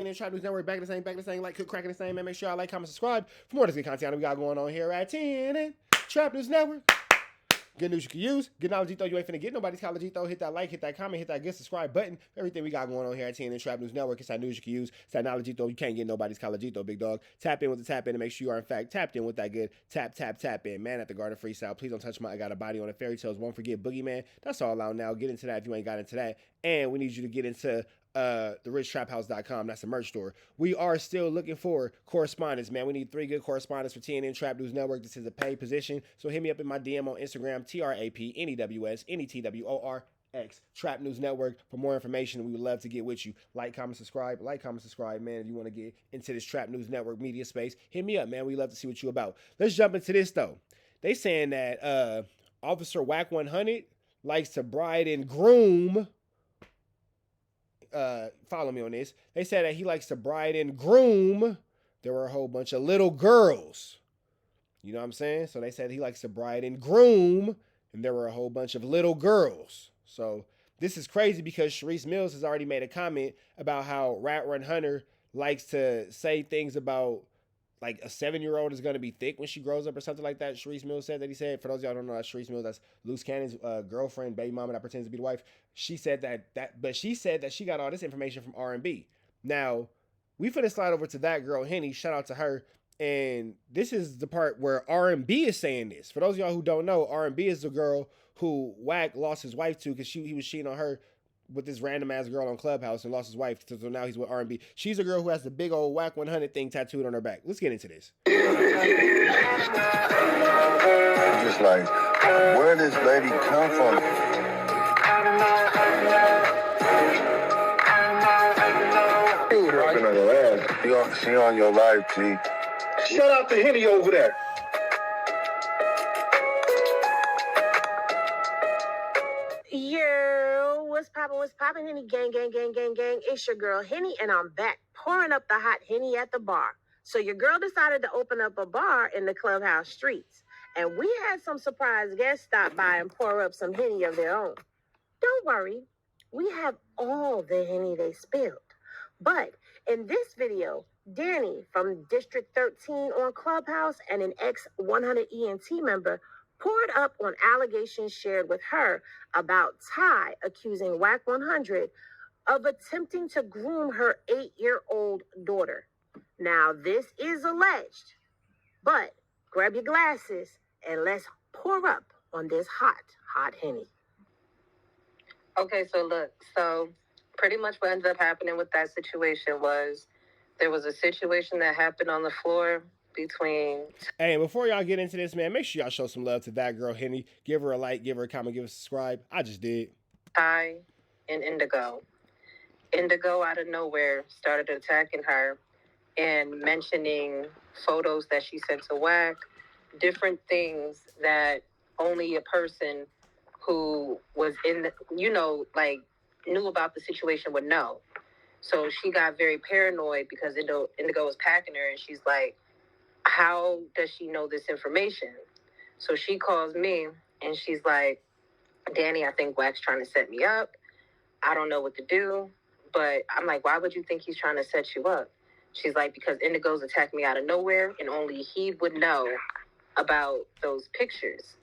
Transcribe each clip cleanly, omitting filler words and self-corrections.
And Trap News Network, back in the same, like, cook, cracking the same, man. Make sure y'all like, comment, subscribe for more of this good content we got going on here at 10 and Trap News Network. Good news you can use. Good knowledge, though. You ain't finna get nobody's college, though. Hit that like, hit that comment, hit that good subscribe button. Everything we got going on here at 10 and Trap News Network. It's that news you can use. It's that knowledge, though. You can't get nobody's college, though, big dog. Tap in with the tap in and make sure you are, in fact, tapped in with that good tap in. Man at the Garden Freestyle. Please don't touch my I Got a Body on it. Fairy Tales. Won't forget Boogeyman. That's all out now. Get into that if you ain't got into that. And we need you to get into therichtraphouse.com. That's the merch store. We are still looking for correspondents, man. We need 3 good correspondents for TNN Trap News Network. This is a paid position, so hit me up in my DM on Instagram, TRAPNEWSNETWORX Trap News Network for more information. We would love to get with you. Like, comment, subscribe, man. If you want to get into this Trap News Network media space, hit me up, man. We love to see what you about. Let's jump into this though. They saying that Officer Wack 100 likes to bride and groom. Follow me on this. They said that he likes to bride and groom. There were a whole bunch of little girls. You know what I'm saying? So they said he likes to bride and groom, and there were a whole bunch of little girls. So this is crazy because Sharice Mills has already made a comment about how Rat Run Hunter likes to say things about like a 7-year-old is going to be thick when she grows up or something like that. Sharice Mills said that he said. For those of y'all who don't know, that's Sharice Mills. That's Loose Cannon's girlfriend, baby mama that pretends to be the wife. She said but she said that she got all this information from R&B. Now, we finna slide over to that girl, Henny. Shout out to her. And this is the part where R&B is saying this. For those of y'all who don't know, R&B is the girl who Wack lost his wife to because he was cheating on her with this random ass girl on Clubhouse and lost his wife, so now he's with R&B. She's a girl who has the big old Wack 100 thing tattooed on her back. Let's get into this. I'm just like, where did this lady come from? She on your live, G. Shout out to Henny over there. Yo, what's poppin', Henny gang. It's your girl, Henny, and I'm back pouring up the hot Henny at the bar. So your girl decided to open up a bar in the Clubhouse streets, and we had some surprise guests stop by and pour up some Henny of their own. Don't worry, we have all the Henny they spilled. But in this video, Danny from District 13 on Clubhouse and an ex-100 ENT member poured up on allegations shared with her about Ty accusing Wack 100 of attempting to groom her 8-year-old daughter. Now, this is alleged, but grab your glasses and let's pour up on this hot Henny. Okay, so look, pretty much what ended up happening with that situation was there was a situation that happened on the floor between... Hey, before y'all get into this, man, make sure y'all show some love to that girl, Henny. Give her a like, give her a comment, give her a subscribe. I just did. Ty and Indigo. Indigo, out of nowhere, started attacking her and mentioning photos that she sent to Wack, different things that only a person who was in the, knew about the situation would know. So she got very paranoid because Indigo was packing her, and she's like, how does she know this information? So she calls me, and she's like, Danny, I think Wack's trying to set me up. I don't know what to do. But I'm like, why would you think he's trying to set you up? She's like, because Indigo's attacked me out of nowhere, and only he would know about those pictures.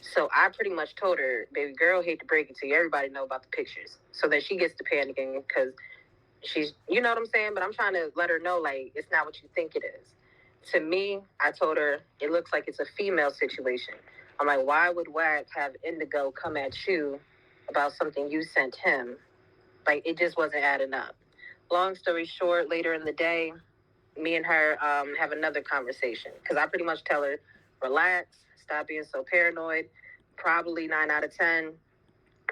So I pretty much told her, baby girl, hate to break it to you, everybody know about the pictures. So that she gets to panicking because she's, you know what I'm saying? But I'm trying to let her know, like, it's not what you think it is. To me, I told her, it looks like it's a female situation. I'm like, why would Wack have Indigo come at you about something you sent him? Like, it just wasn't adding up. Long story short, later in the day, me and her have another conversation. Because I pretty much tell her, relax, stop being so paranoid. Probably 9 out of 10,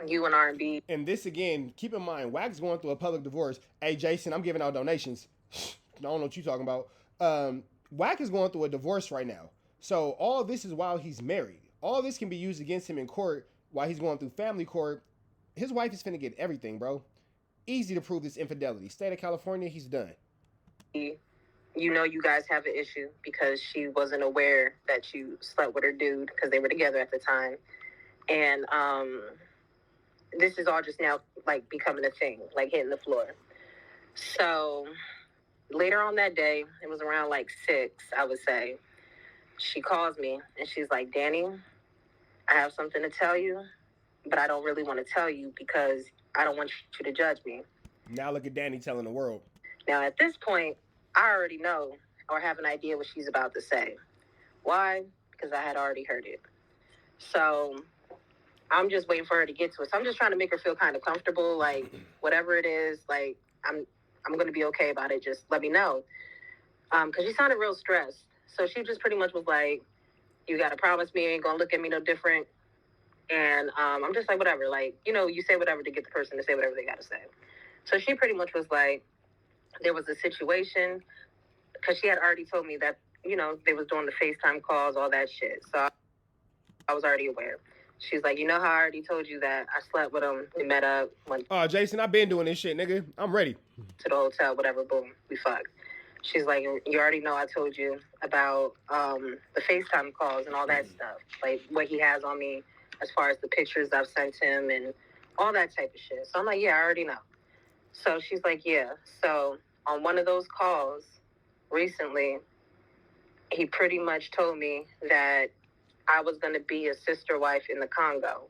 you and R&B. And this, again, keep in mind, Wack's going through a public divorce. Hey, Jason, I'm giving out donations. I don't know what you're talking about. Wack is going through a divorce right now. So all this is while he's married. All this can be used against him in court while he's going through family court. His wife is finna get everything, bro. Easy to prove this infidelity. State of California, he's done. You know you guys have an issue because she wasn't aware that you slept with her dude because they were together at the time. And this is all just now, like, becoming a thing, like, hitting the floor. So later on that day, it was around like 6, I would say, she calls me and she's like, Danny, I have something to tell you, but I don't really want to tell you because I don't want you to judge me. Now look at Danny telling the world. Now, at this point, I already know or have an idea what she's about to say. Why? Because I had already heard it. So I'm just waiting for her to get to it. So I'm just trying to make her feel kind of comfortable. Like, whatever it is, like, I'm going to be okay about it. Just let me know. Because she sounded real stressed. So she just pretty much was like, you got to promise me you ain't going to look at me no different. And I'm just like, whatever. Like, you know, you say whatever to get the person to say whatever they got to say. So she pretty much was like, there was a situation, because she had already told me that, you know, they was doing the FaceTime calls, all that shit. So I was already aware. She's like, you know how I already told you that I slept with him, we met up, went Jason, I've been doing this shit, nigga. I'm ready. to the hotel, whatever, boom, we fucked. She's like, you already know I told you about the FaceTime calls and all that stuff, like what he has on me as far as the pictures I've sent him and all that type of shit. So I'm like, yeah, I already know. So she's like, yeah. So on one of those calls recently, he pretty much told me that I was going to be a sister wife in the Congo,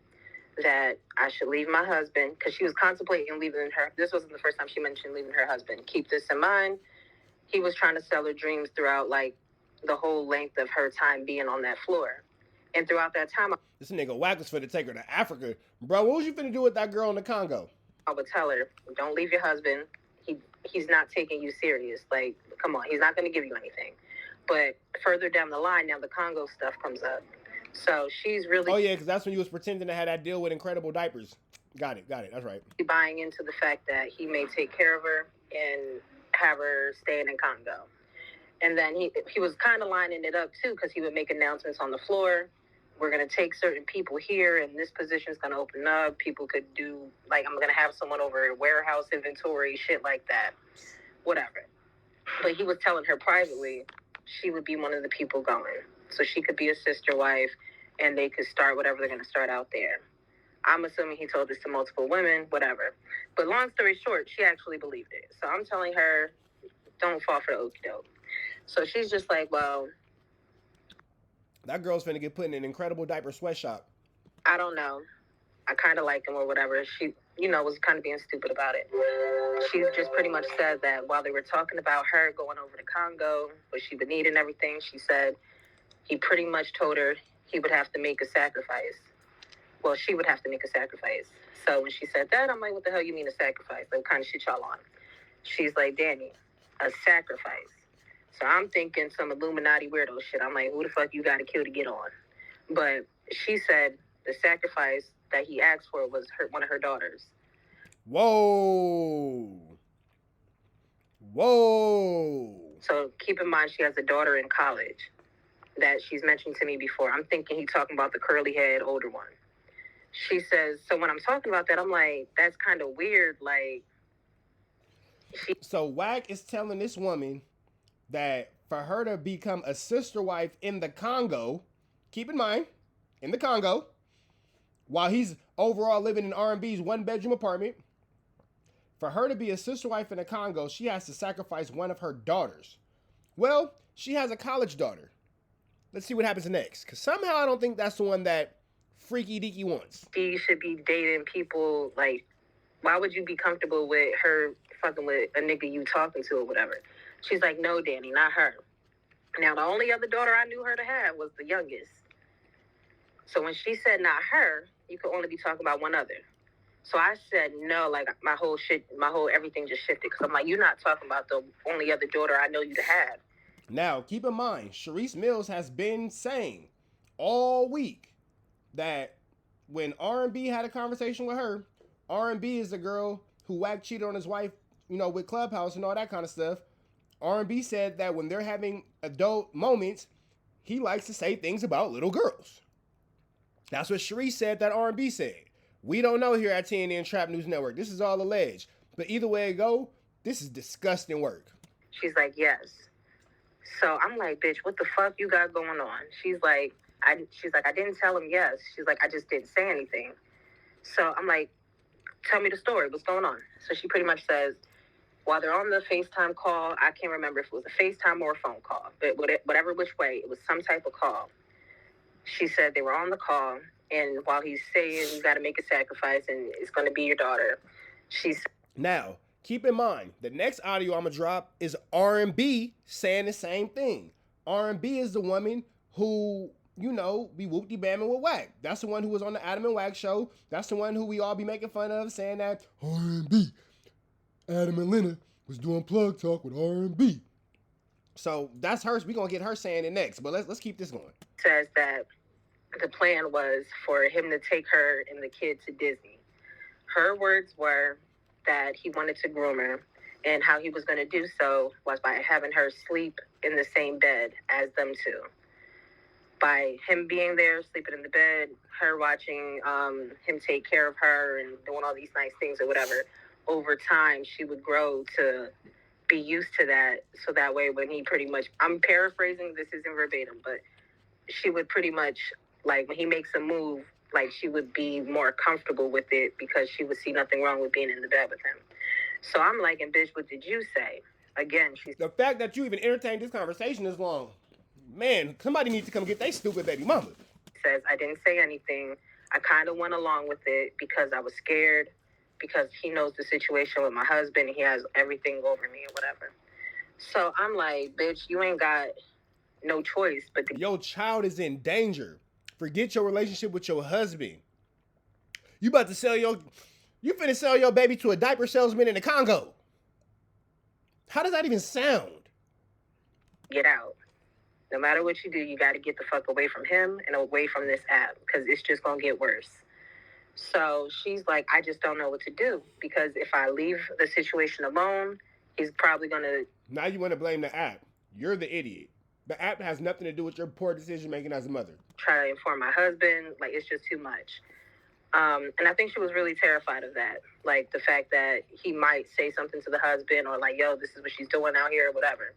that I should leave my husband, because she was contemplating leaving her. This wasn't the first time she mentioned leaving her husband. Keep this in mind. He was trying to sell her dreams throughout, like, the whole length of her time being on that floor. And throughout that time, This nigga Wack was finna take her to Africa. Bro, what was you finna do with that girl in the Congo? I would tell her, don't leave your husband. He's not taking you serious. Like, come on, he's not going to give you anything. But further down the line, now the Congo stuff comes up. So she's really... Oh, yeah, because that's when you was pretending to have that deal with Incredible Diapers. Got it. That's right. Buying into the fact that he may take care of her and have her staying in Congo. And then he was kind of lining it up, too, because he would make announcements on the floor. We're going to take certain people here, and this position is going to open up. People could do, like, I'm going to have someone over warehouse inventory, shit like that. Whatever. But he was telling her privately she would be one of the people going. So she could be a sister wife, and they could start whatever they're going to start out there. I'm assuming he told this to multiple women, whatever. But long story short, she actually believed it. So I'm telling her, don't fall for the okie doke. So she's just like, well... That girl's finna get put in an Incredible Diaper sweatshop. I don't know. I kind of like him or whatever. She, you know, was kind of being stupid about it. She just pretty much said that while they were talking about her going over to Congo, what she would need and everything, she said he pretty much told her he would have to make a sacrifice. Well, she would have to make a sacrifice. So when she said that, I'm like, what the hell you mean a sacrifice? Like, what kind of shit y'all on? She's like, Danny, a sacrifice. So I'm thinking some Illuminati weirdo shit. I'm like, who the fuck you gotta kill to get on? But she said the sacrifice that he asked for was one of her daughters. Whoa. So keep in mind she has a daughter in college that she's mentioned to me before. I'm thinking he's talking about the curly head older one. She says, so when I'm talking about that, I'm like, that's kind of weird. Like, So Wack is telling this woman that for her to become a sister wife in the Congo, keep in mind, in the Congo, while he's overall living in R&B's one-bedroom apartment, for her to be a sister wife in the Congo, she has to sacrifice one of her daughters. Well, she has a college daughter. Let's see what happens next, because somehow I don't think that's the one that Freaky Deaky wants. She should be dating people, like, why would you be comfortable with her fucking with a nigga you talking to or whatever? She's like, no, Danny, not her. Now, the only other daughter I knew her to have was the youngest. So when she said not her, you could only be talking about one other. So I said no, like my whole everything just shifted. Because I'm like, you're not talking about the only other daughter I know you to have. Now, keep in mind, Sharice Mills has been saying all week that when R&B had a conversation with her, R&B is the girl who Wack cheated on his wife, you know, with Clubhouse and all that kind of stuff. R&B said that when they're having adult moments, he likes to say things about little girls. That's what Sharice said that R&B said. We don't know here at TNN Trap News Network. This is all alleged. But either way it go, this is disgusting work. She's like, yes. So I'm like, bitch, what the fuck you got going on? She's like, I didn't tell him yes. She's like, I just didn't say anything. So I'm like, tell me the story. What's going on? So she pretty much says, while they're on the FaceTime call, I can't remember if it was a FaceTime or a phone call, but whatever which way, it was some type of call. She said they were on the call, and while he's saying you got to make a sacrifice and it's going to be your daughter, she said. Now, keep in mind, the next audio I'm going to drop is R&B saying the same thing. R&B is the woman who, you know, be whoop-de-bamming with Wack. That's the one who was on the Adam and Wack show. That's the one who we all be making fun of, saying that R&B, Adam and Lena was doing plug talk with R&B. So that's hers. We're going to get her saying it next. But let's keep this going. Says that the plan was for him to take her and the kid to Disney. Her words were that he wanted to groom her, and how he was going to do so was by having her sleep in the same bed as them two. By him being there, sleeping in the bed, her watching him take care of her and doing all these nice things or whatever, over time she would grow to be used to that. So that way when he pretty much, I'm paraphrasing, this isn't verbatim, but she would pretty much, like when he makes a move, like she would be more comfortable with it because she would see nothing wrong with being in the bed with him. So I'm like, and bitch, what did you say? Again, she's... The fact that you even entertained this conversation this long, man, somebody needs to come get their stupid baby mama. Says, I didn't say anything. I kind of went along with it because I was scared, because he knows the situation with my husband. He has everything over me or whatever. So I'm like, bitch, you ain't got no choice. But your child is in danger. Forget your relationship with your husband. You about to sell you finna sell your baby to a diaper salesman in the Congo. How does that even sound? Get out. No matter what you do, you got to get the fuck away from him and away from this app because it's just going to get worse. So she's like, I just don't know what to do because if I leave the situation alone, he's probably going to... Now you want to blame the app. You're the idiot. The app has nothing to do with your poor decision making as a mother. Try to inform my husband. Like, it's just too much. And I think she was really terrified of that. Like, the fact that he might say something to the husband or like, yo, this is what she's doing out here or whatever.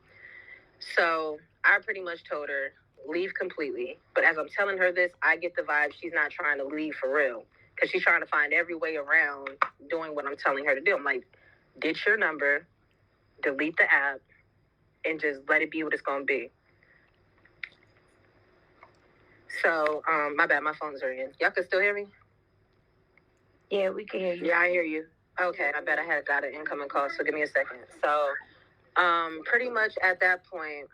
So I pretty much told her, leave completely. But as I'm telling her this, I get the vibe she's not trying to leave for real. Because she's trying to find every way around doing what I'm telling her to do. I'm like, ditch your number, delete the app, and just let it be what it's going to be. So, my bad, my phone's ringing. Y'all can still hear me? Yeah, we can hear you. Yeah, I hear you. Okay, I bet I had got an incoming call, so give me a second. So, pretty much at that point,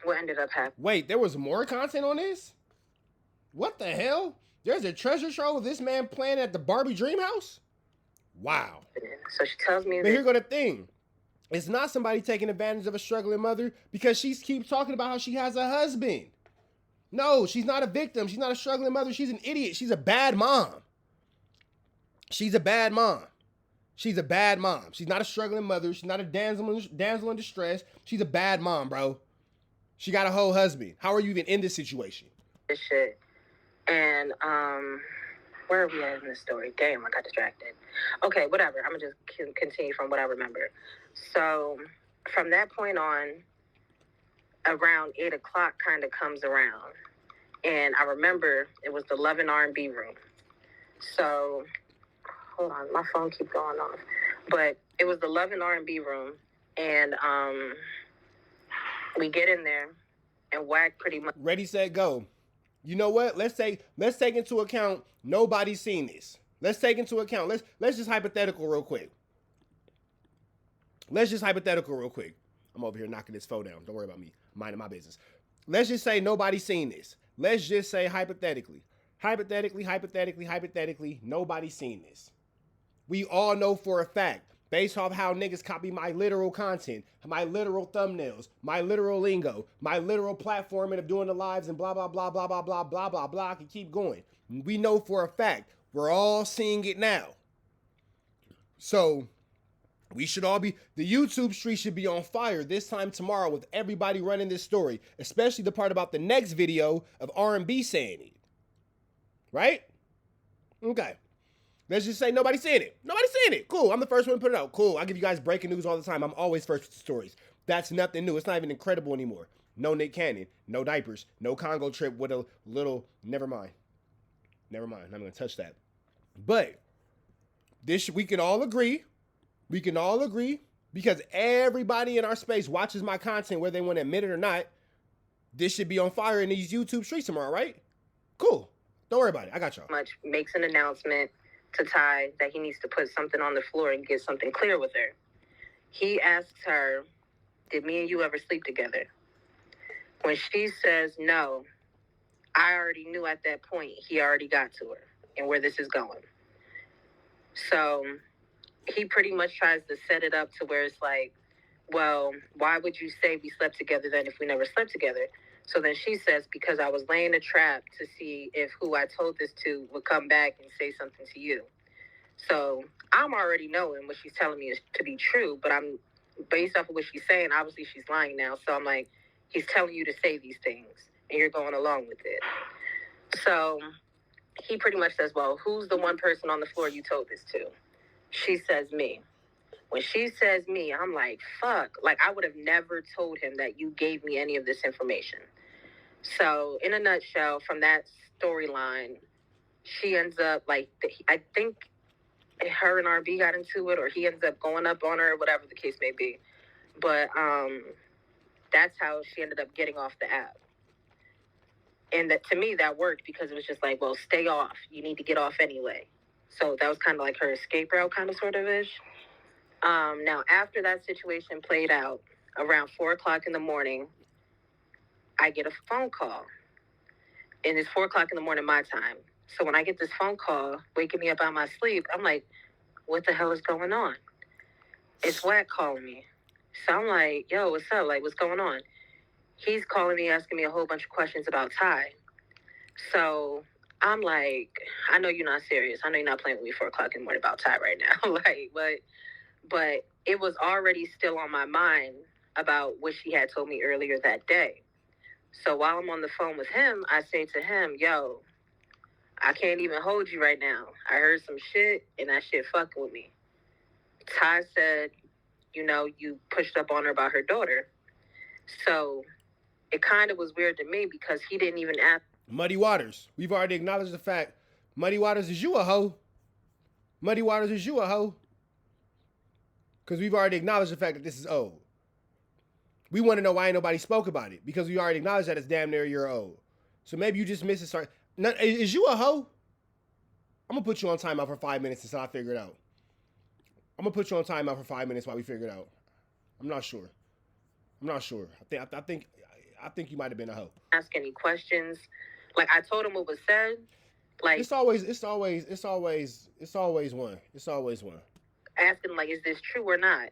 what ended up happening? Wait, there was more content on this? What the hell? There's a treasure trove of this man playing at the Barbie dream house? Wow. So she tells me But here go the thing. It's not somebody taking advantage of a struggling mother because she keeps talking about how she has a husband. No, she's not a victim. She's not a struggling mother. She's an idiot. She's a bad mom. She's a bad mom. She's a bad mom. She's not a struggling mother. She's not a damsel in distress. She's a bad mom, bro. She got a whole husband. How are you even in this situation? This shit. And, where are we at in this story? Damn, I got distracted. Okay, whatever. I'm gonna just continue from what I remember. So, from that point on, around 8 o'clock kind of comes around. And I remember it was the Love and R&B room. So, hold on, my phone keeps going off. But it was the Love and R&B room. And, we get in there and Wack pretty much... Ready, set, go. You know what? Let's take into account nobody's seen this. Let's take into account. Let's just hypothetical real quick. I'm over here knocking this phone down. Don't worry about me. I'm minding my business. Let's just say nobody's seen this. Let's just say hypothetically, nobody's seen this. We all know for a fact, based off how niggas copy my literal content, my literal thumbnails, my literal lingo, my literal platforming of doing the lives and blah, blah, blah, blah, blah, blah, blah, blah, blah, I can keep going. We know for a fact, we're all seeing it now. So we should all be, the YouTube street should be on fire this time tomorrow with everybody running this story, especially the part about the next video of R&B saying it. Right? Okay. Let's just say nobody's seen it. Nobody's seen it. Cool. I'm the first one to put it out. Cool. I give you guys breaking news all the time. I'm always first with the stories. That's nothing new. It's not even incredible anymore. No Nick Cannon. No diapers. No Congo trip with a little... Never mind. I'm not going to touch that. But this we can all agree We can all agree, because everybody in our space watches my content, whether they want to admit it or not. This should be on fire in these YouTube streets tomorrow, right? Cool. Don't worry about it. I got y'all. Much makes an announcement to Ty that he needs to put something on the floor and get something clear with her. He asks her, did me and you ever sleep together? When she says no, I already knew at that point he already got to her and where this is going. So he pretty much tries to set it up to where it's like, well, why would you say we slept together then if we never slept together? So then she says, because I was laying a trap to see if who I told this to would come back and say something to you. So I'm already knowing what she's telling me is to be true, but I'm based off of what she's saying, obviously she's lying now. So I'm like, he's telling you to say these things and you're going along with it. So he pretty much says, well, who's the one person on the floor you told this to? She says me. When she says me, I'm like, fuck. Like, I would have never told him that you gave me any of this information. So in a nutshell, from that storyline, she ends up like, I think her and R&B got into it, or he ends up going up on her, whatever the case may be. But that's how she ended up getting off the app. And that, to me, that worked because it was just like, well, stay off. You need to get off anyway. So that was kind of like her escape route, kind of sort of ish. Now, after that situation played out, around 4 o'clock in the morning, I get a phone call. And it's 4 o'clock in the morning my time. So when I get this phone call, waking me up out of my sleep, I'm like, what the hell is going on? It's Wack calling me. So I'm like, yo, what's up? Like, what's going on? He's calling me, asking me a whole bunch of questions about Ty. So I'm like, I know you're not serious. I know you're not playing with me 4 o'clock in the morning about Ty right now. Like, but it was already still on my mind about what she had told me earlier that day. So while I'm on the phone with him, I say to him, yo, I can't even hold you right now. I heard some shit, and that shit fucking with me. Ty said, you know, you pushed up on her about her daughter. So it kind of was weird to me because he didn't even ask. Muddy Waters. We've already acknowledged the fact. Muddy Waters, is you a hoe? Muddy Waters, is you a hoe? Because we've already acknowledged the fact that this is old. We want to know why ain't nobody spoke about it. Because we already acknowledged that it's damn near a year old. So maybe you just missed it. Sorry. Is you a hoe? I'm going to put you on timeout for 5 minutes until I figure it out. I'm going to put you on timeout for 5 minutes while we figure it out. I'm not sure. I think you might have been a hoe. Ask any questions. Like, I told him what was said. Like, it's always one. Asking, like, is this true or not?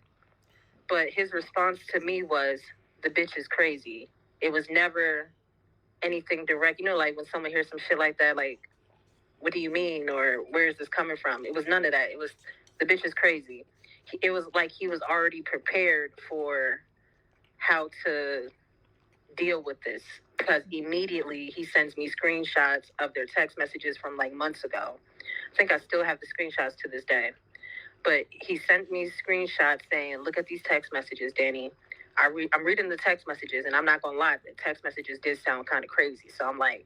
But his response to me was, the bitch is crazy. It was never anything direct. You know, like, when someone hears some shit like that, like, what do you mean? Or where is this coming from? It was none of that. It was, the bitch is crazy. It was like he was already prepared for how to deal with this. Because immediately he sends me screenshots of their text messages from, like, months ago. I think I still have the screenshots to this day. But he sent me screenshots saying, look at these text messages, Danny. I'm reading the text messages, and I'm not going to lie, the text messages did sound kind of crazy. So I'm like,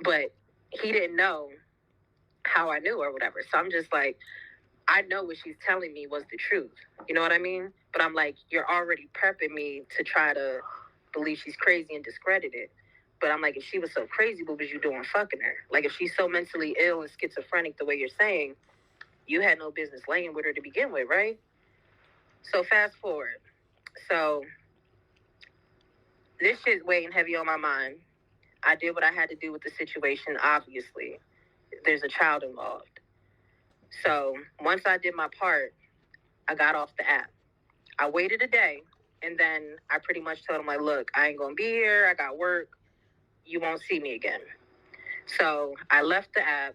but he didn't know how I knew or whatever. So I'm just like, I know what she's telling me was the truth. You know what I mean? But I'm like, you're already prepping me to try to believe she's crazy and discredit it. But I'm like, if she was so crazy, what was you doing fucking her? Like, if she's so mentally ill and schizophrenic the way you're saying, you had no business laying with her to begin with, right? So fast forward. So this shit's weighing heavy on my mind. I did what I had to do with the situation, obviously. There's a child involved. So once I did my part, I got off the app. I waited a day, and then I pretty much told him, like, look, I ain't going to be here. I got work. You won't see me again. So I left the app.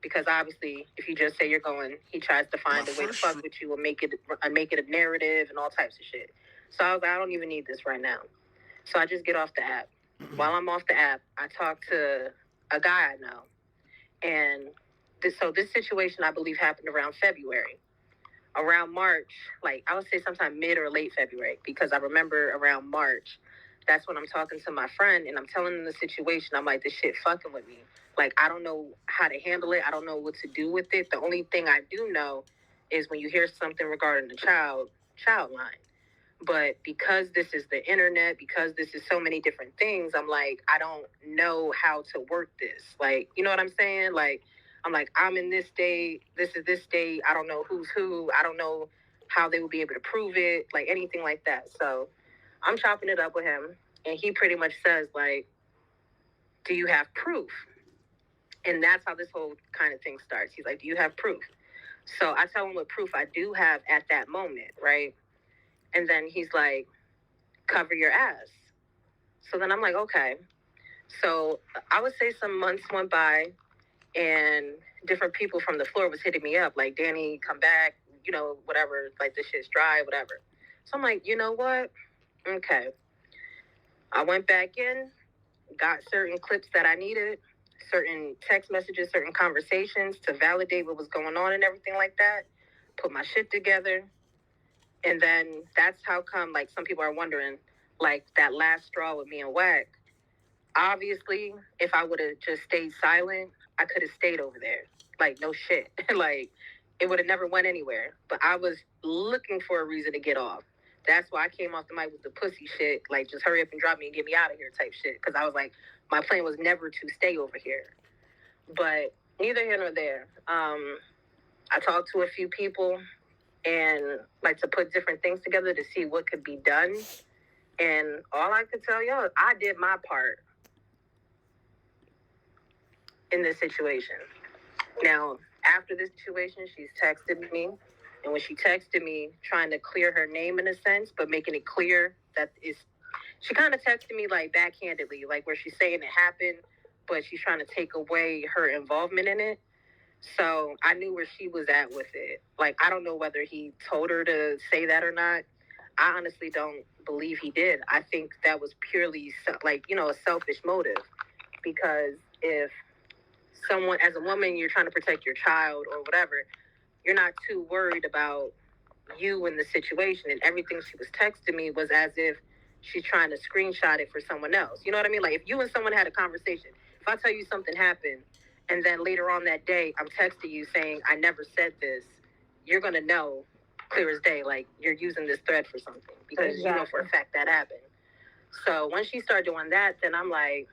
Because obviously, if you just say you're going, he tries to find a way to fuck with you and make it a narrative and all types of shit. So I was like, I don't even need this right now. So I just get off the app. While I'm off the app, I talk to a guy I know. And this situation, I believe, happened around February. Around March, like, I would say sometime mid or late February. Because I remember around March, that's when I'm talking to my friend and I'm telling him the situation. I'm like, this shit fucking with me. Like, I don't know how to handle it. I don't know what to do with it. The only thing I do know is when you hear something regarding the child line. But because this is the internet, because this is so many different things, I'm like, I don't know how to work this. Like, you know what I'm saying? Like, I'm like, I'm in this state, this is this state, I don't know who's who, I don't know how they will be able to prove it, like anything like that. So I'm chopping it up with him, and he pretty much says, like, do you have proof? And that's how this whole kind of thing starts. He's like, do you have proof? So I tell him what proof I do have at that moment, right? And then he's like, cover your ass. So then I'm like, okay. So I would say some months went by, and different people from the floor was hitting me up, like, Danny, come back, you know, whatever, like, this shit's dry, whatever. So I'm like, you know what? Okay. I went back in, got certain clips that I needed, certain text messages, certain conversations to validate what was going on and everything like that, put my shit together. And then that's how come, like, some people are wondering, like, that last straw with me and Wack. Obviously, if I would have just stayed silent, I could have stayed over there. Like, no shit. Like, it would have never went anywhere. But I was looking for a reason to get off. That's why I came off the mic with the pussy shit. Like, just hurry up and drop me and get me out of here type shit. Because I was like, my plan was never to stay over here. But neither here nor there. I talked to a few people and like to put different things together to see what could be done. And all I could tell y'all, I did my part in this situation. Now, after this situation, she's texted me. And when she texted me, trying to clear her name in a sense, but making it clear that she kind of texted me like backhandedly, like where she's saying it happened, but she's trying to take away her involvement in it. So I knew where she was at with it. Like, I don't know whether he told her to say that or not. I honestly don't believe he did. I think that was purely like, you know, a selfish motive. Because if someone, as a woman, you're trying to protect your child or whatever, you're not too worried about you in the situation. And everything she was texting me was as if she's trying to screenshot it for someone else. You know what I mean? Like, if you and someone had a conversation, if I tell you something happened, and then later on that day, I'm texting you saying, I never said this, you're going to know clear as day, like, you're using this thread for something. Because you know for a fact that happened. So when she started doing that, then I'm like,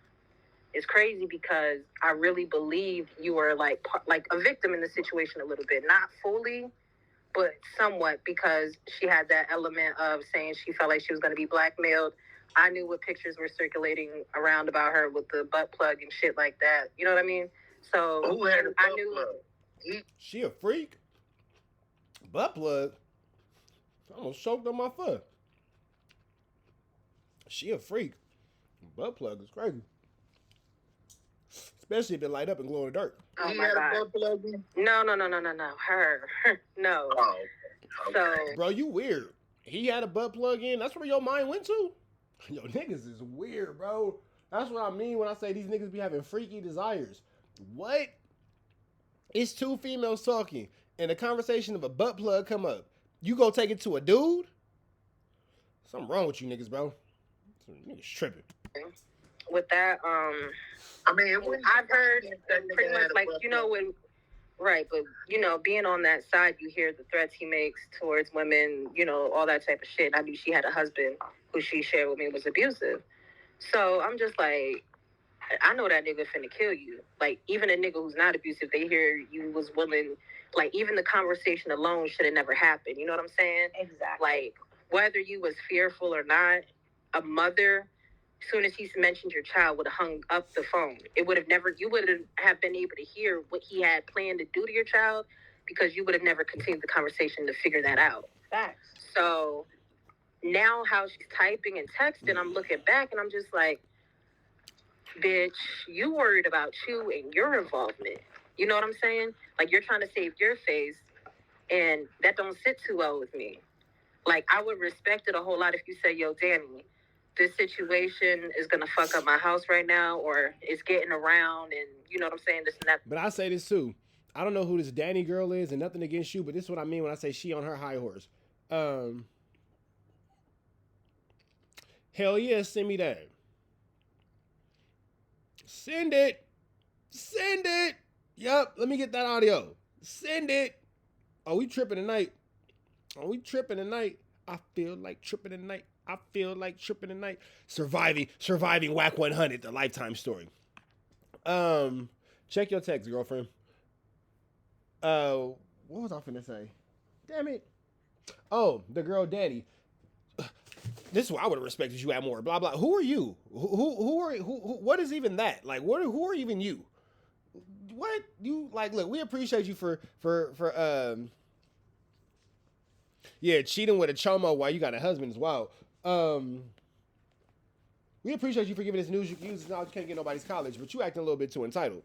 it's crazy because I really believe you were like a victim in the situation a little bit. Not fully, but somewhat, because she had that element of saying she felt like she was going to be blackmailed. I knew what pictures were circulating around about her with the butt plug and shit like that. You know what I mean? So Who had a I butt knew. plug? She a freak? Butt plug? I almost choked on my foot. She a freak. Butt plug is crazy. Especially if it light up and glow in the dark. Oh He my had God. a butt plug? No. Her. No. Oh, okay. So Bro, you weird. He had a butt plug in. That's where your mind went to? Yo, niggas is weird, bro. That's what I mean when I say these niggas be having freaky desires. What? It's two females talking, and the conversation of a butt plug come up. You go take it to a dude? Something wrong with you niggas, bro. Some niggas tripping. with that, I mean, I've heard pretty much like, you know, when, right, but, you know, being on that side, you hear the threats he makes towards women, you know, all that type of shit. I knew she had a husband who she shared with me was abusive. So I'm just like, I know that nigga finna kill you. Like, even a nigga who's not abusive, they hear you was willing, like, even the conversation alone should have never happened. You know what I'm saying? Exactly. Like, whether you was fearful or not, a mother, as soon as he mentioned your child, would have hung up the phone. It would have never, you wouldn't have been able to hear what he had planned to do to your child, because you would have never continued the conversation to figure that out. Facts. So now how she's typing and texting, I'm looking back and I'm just like, bitch, you worried about you and your involvement. You know what I'm saying? Like, you're trying to save your face, and that don't sit too well with me. Like, I would respect it a whole lot if you say, yo, Danny, this situation is going to fuck up my house right now, or it's getting around, and you know what I'm saying, this and that. But I say this too. I don't know who this Danny girl is, and nothing against you, but this is what I mean when I say she on her high horse. Hell yeah, send me that. Send it. Send it. Yup, let me get that audio. Send it. Oh, we tripping tonight. Oh, we tripping tonight. I feel like tripping tonight. I feel like tripping tonight. Surviving Wack 100, the lifetime story. Check your text, girlfriend. What was I finna say? Damn it. Oh, the girl Danny. This is why I would have respected you at more. Blah blah. Who are you? What is even that? Like, who are even you? What you like? Look, we appreciate you for yeah, cheating with a chomo while you got a husband is wild. We appreciate you for giving us news. You now can't get nobody's college, but you acting a little bit too entitled.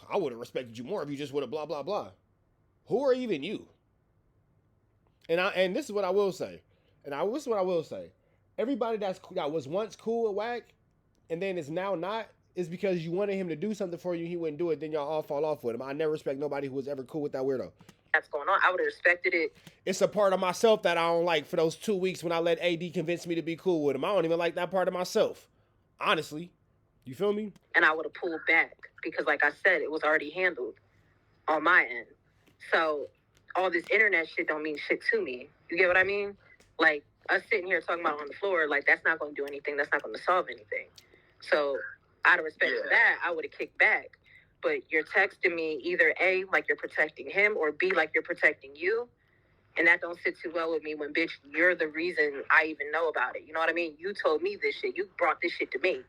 I would have respected you more if you just would have blah blah blah. Who are even you? And this is what I will say. This is what I will say. Everybody that was once cool with Wack and then is now not is because you wanted him to do something for you, he wouldn't do it, then y'all all fall off with him. I never respect nobody who was ever cool with that weirdo. That's going on. I would have respected it. It's a part of myself that I don't like for those 2 weeks when I let AD convince me to be cool with him. I don't even like that part of myself. Honestly. You feel me? And I would have pulled back because, like I said, it was already handled on my end. So all this internet shit don't mean shit to me. You get what I mean? Like, us sitting here talking about on the floor, like, that's not going to do anything. That's not going to solve anything. So out of respect for that, I would have kicked back. But you're texting me either A, like you're protecting him, or B, like you're protecting you. And that don't sit too well with me when, bitch, you're the reason I even know about it. You know what I mean? You told me this shit. You brought this shit to me.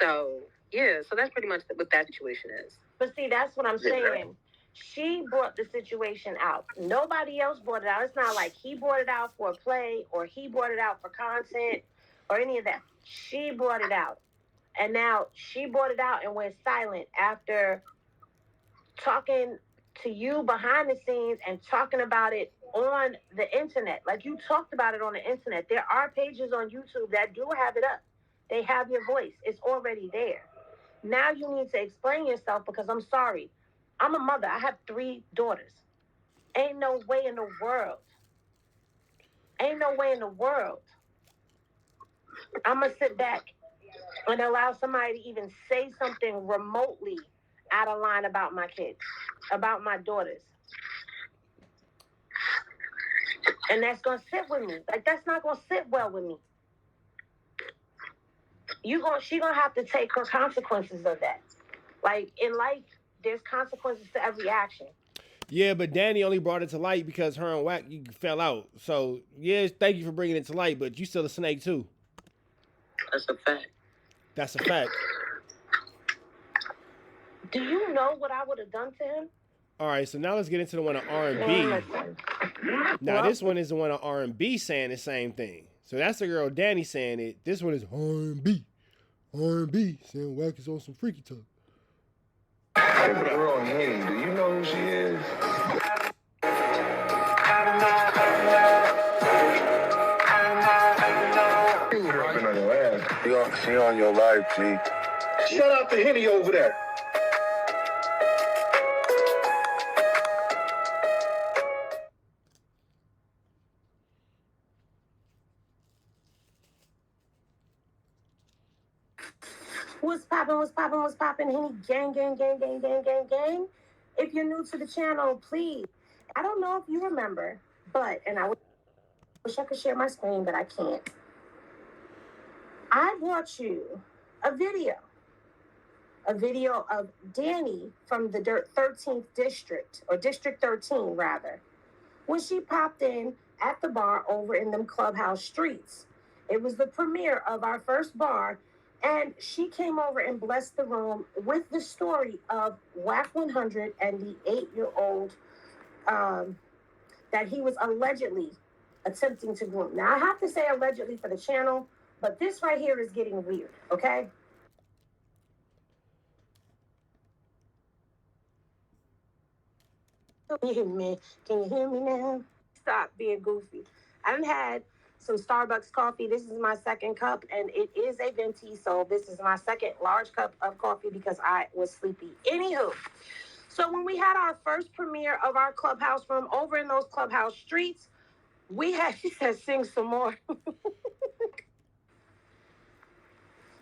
So, yeah, so that's pretty much what that situation is. But see, that's what I'm saying. She brought the situation out. Nobody else brought it out. It's not like he brought it out for play or he brought it out for content or any of that. She brought it out. And now she brought it out and went silent after talking to you behind the scenes and talking about it on the internet. Like, you talked about it on the internet. There are pages on YouTube that do have it up. They have your voice. It's already there. Now you need to explain yourself because I'm sorry. I'm a mother. I have 3 daughters. Ain't no way in the world. Ain't no way in the world. I'm going to sit back and allow somebody to even say something remotely out of line about my kids, about my daughters. And that's going to sit with me. Like, that's not going to sit well with me. She going to have to take her consequences of that. Like, in life, there's consequences to every action. Yeah, but Danny only brought it to light because her and Wack fell out. So, yeah, thank you for bringing it to light, but you still a snake, too. That's a fact. That's a fact. Do you know what I would have done to him? All right, so now let's get into the one of R&B. Now, this one is the one of R&B saying the same thing. So that's the girl Danny saying it. This one is R&B. R&B saying Wack is on some freaky talk. Hey, girl, Henny, do you know who she is? Tripping on your ass. She on your life, G. Shout out to Henny over there. What's poppin', Henny gang. If you're new to the channel, please. I don't know if you remember, but, and I wish I could share my screen, but I can't. I brought you a video of Danny from the 13th district, or District 13 rather, when she popped in at the bar over in them clubhouse streets. It was the premiere of our first bar, and she came over and blessed the room with the story of Wack 100 and the 8-year-old that he was allegedly attempting to groom. Now, I have to say allegedly for the channel, but this right here is getting weird, okay? Can you hear me now? Stop being goofy. I done had some Starbucks coffee. This is my second cup, and it is a venti, so this is my second large cup of coffee because I was sleepy. Anywho, so when we had our first premiere of our clubhouse room over in those clubhouse streets, we had, she said, sing some more.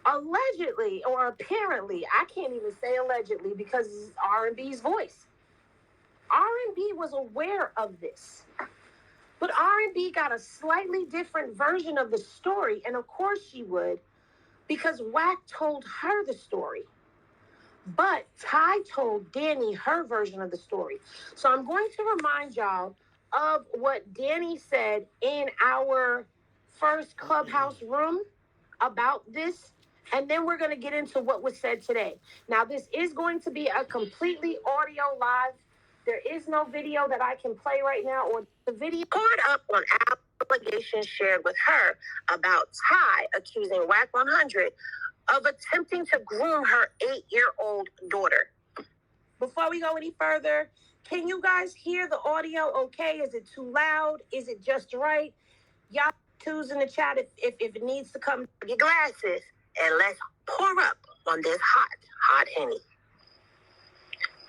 Allegedly, or apparently, I can't even say allegedly because it's R&B's voice. R&B was aware of this. But R&B got a slightly different version of the story, and of course she would, because Wack told her the story. But Ty told Danny her version of the story. So I'm going to remind y'all of what Danny said in our first Clubhouse room about this, and then we're going to get into what was said today. Now, this is going to be a completely audio live. There is no video that I can play right now, or the video caught up on allegations shared with her about Ty accusing Wack 100 of attempting to groom her 8-year-old daughter. Before we go any further, can you guys hear the audio okay? Is it too loud? Is it just right? Y'all twos in the chat if it needs to come. Your glasses and let's pour up on this hot Henny.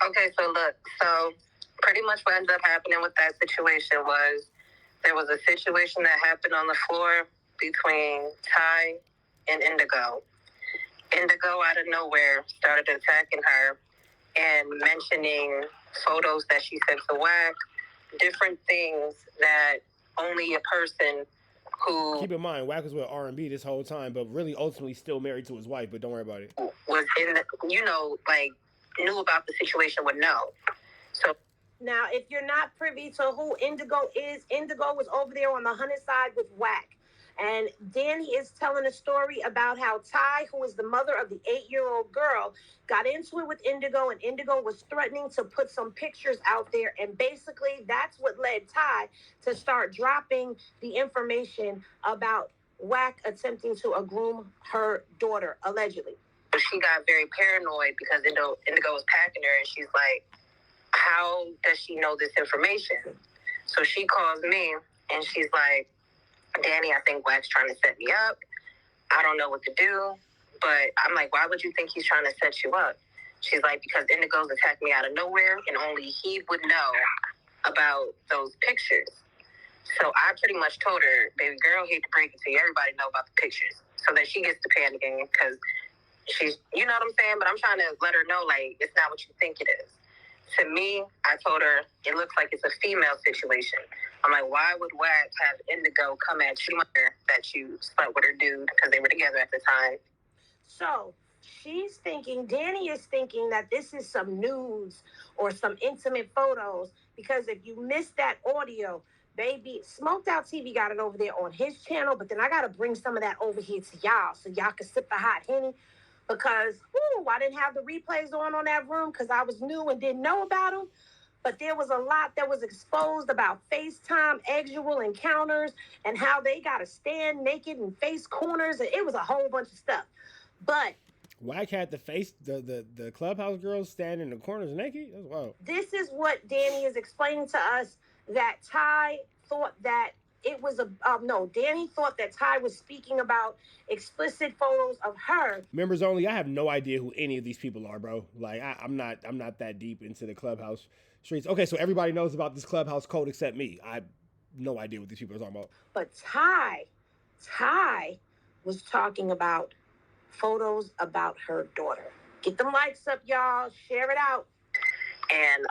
Okay, so look, pretty much what ended up happening with that situation was there was a situation that happened on the floor between Ty and Indigo. Indigo out of nowhere started attacking her and mentioning photos that she sent to Wack, different things that only a person who... Keep in mind, Wack was with R&B this whole time, but really ultimately still married to his wife, but don't worry about it. ...was in the, knew about the situation would know. So now, if you're not privy to who Indigo is, Indigo was over there on the Hunter side with Wack. And Danny is telling a story about how Ty, who is the mother of the 8-year-old girl, got into it with Indigo, and Indigo was threatening to put some pictures out there. And basically, that's what led Ty to start dropping the information about Wack attempting to groom her daughter, allegedly. She got very paranoid because Indigo was packing her, and she's like, how does she know this information? So she calls me, and she's like, Danny, I think Wack's trying to set me up. I don't know what to do. But I'm like, why would you think he's trying to set you up? She's like, because Indigo's attacked me out of nowhere, and only he would know about those pictures. So I pretty much told her, baby girl, hate to break it to you, everybody know about the pictures. So then she gets to panicking because she's, you know what I'm saying? But I'm trying to let her know, like, it's not what you think it is. To me, I told her, it looks like it's a female situation. I'm like, why would Wack have Indigo come at you that you slept with her dude because they were together at the time? So she's thinking, Danny is thinking that this is some nudes or some intimate photos, because if you missed that audio, baby, Smoked Out TV got it over there on his channel, but then I got to bring some of that over here to y'all so y'all can sip the hot Henny, because I didn't have the replays on that room because I was new and didn't know about them. But there was a lot that was exposed about FaceTime, actual encounters, and how they got to stand naked in face corners. And it was a whole bunch of stuff. But Wack had the Clubhouse girls stand in the corners naked? That's wild. This is what Danny is explaining to us, that Ty thought that it was Danny thought that Ty was speaking about explicit photos of her. Members only. I have no idea who any of these people are, bro. Like I'm not that deep into the Clubhouse streets. Okay, so everybody knows about this Clubhouse code except me. I have no idea what these people are talking about. But Ty was talking about photos about her daughter. Get them likes up, y'all. Share it out. And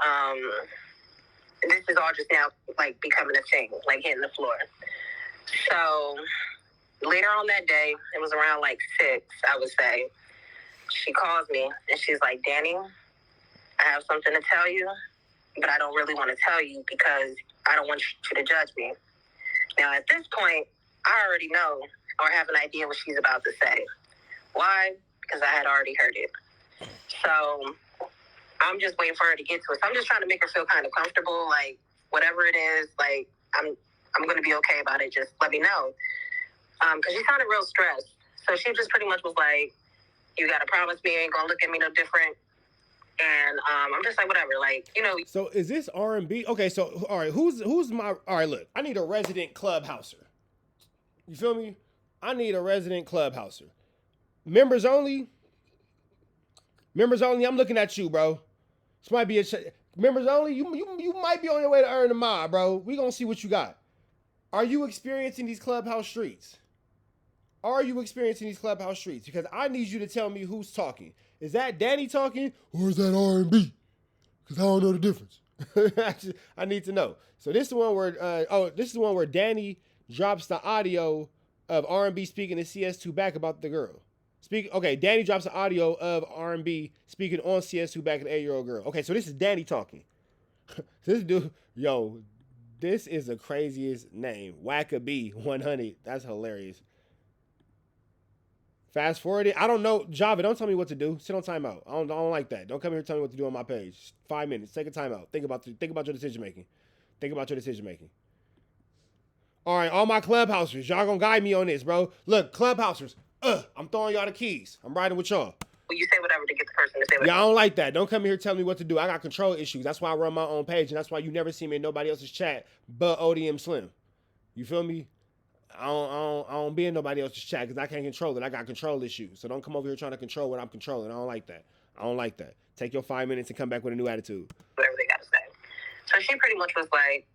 this is all just now like becoming a thing, like hitting the floor. So later on that day, it was around like 6, I would say, she calls me and she's like, Danny, I have something to tell you, but I don't really want to tell you because I don't want you to judge me. Now at this point, I already know or have an idea what she's about to say. Why? Because I had already heard it. So I'm just waiting for her to get to it. So I'm just trying to make her feel kind of comfortable, like whatever it is, like I'm going to be okay about it. Just let me know. Because she sounded real stressed. So she just pretty much was like, you got to promise me you ain't going to look at me no different. And I'm just like, whatever, like, you know. So is this R&B? Okay, so, all right, who's my, all right, look, I need a resident Clubhouser. You feel me? I need a resident Clubhouser. Members only, I'm looking at you, bro. This might be members only, you might be on your way to earn the mod, bro. We gonna see what you got. Are you experiencing these Clubhouse streets? Because I need you to tell me who's talking. Is that Danny talking or is that R&B? Because I don't know the difference. I need to know. So this is the one where this is the one where Danny drops the audio of R&B speaking to CS2 back about the girl. Danny drops the audio of R&B speaking on CS2 back an 8-year-old girl. Okay, so this is Danny talking. This dude, this is the craziest name. Wackabee 100. That's hilarious. Fast forward it. I don't know. Java, don't tell me what to do. Sit on timeout. I don't like that. Don't come here and tell me what to do on my page. 5 minutes. Take a timeout. Think about your decision making. All right, all my clubhousers, y'all gonna guide me on this, bro. Look, clubhousers, I'm throwing y'all the keys. I'm riding with y'all. Well, you say whatever to get the person to say whatever. Yeah, I don't like that. Don't come here telling me what to do. I got control issues. That's why I run my own page, and that's why you never see me in nobody else's chat but ODM Slim. You feel me? I don't be in nobody else's chat because I can't control it. I got control issues. So don't come over here trying to control what I'm controlling. I don't like that. Take your 5 minutes and come back with a new attitude. Whatever they got to say. So she pretty much was like,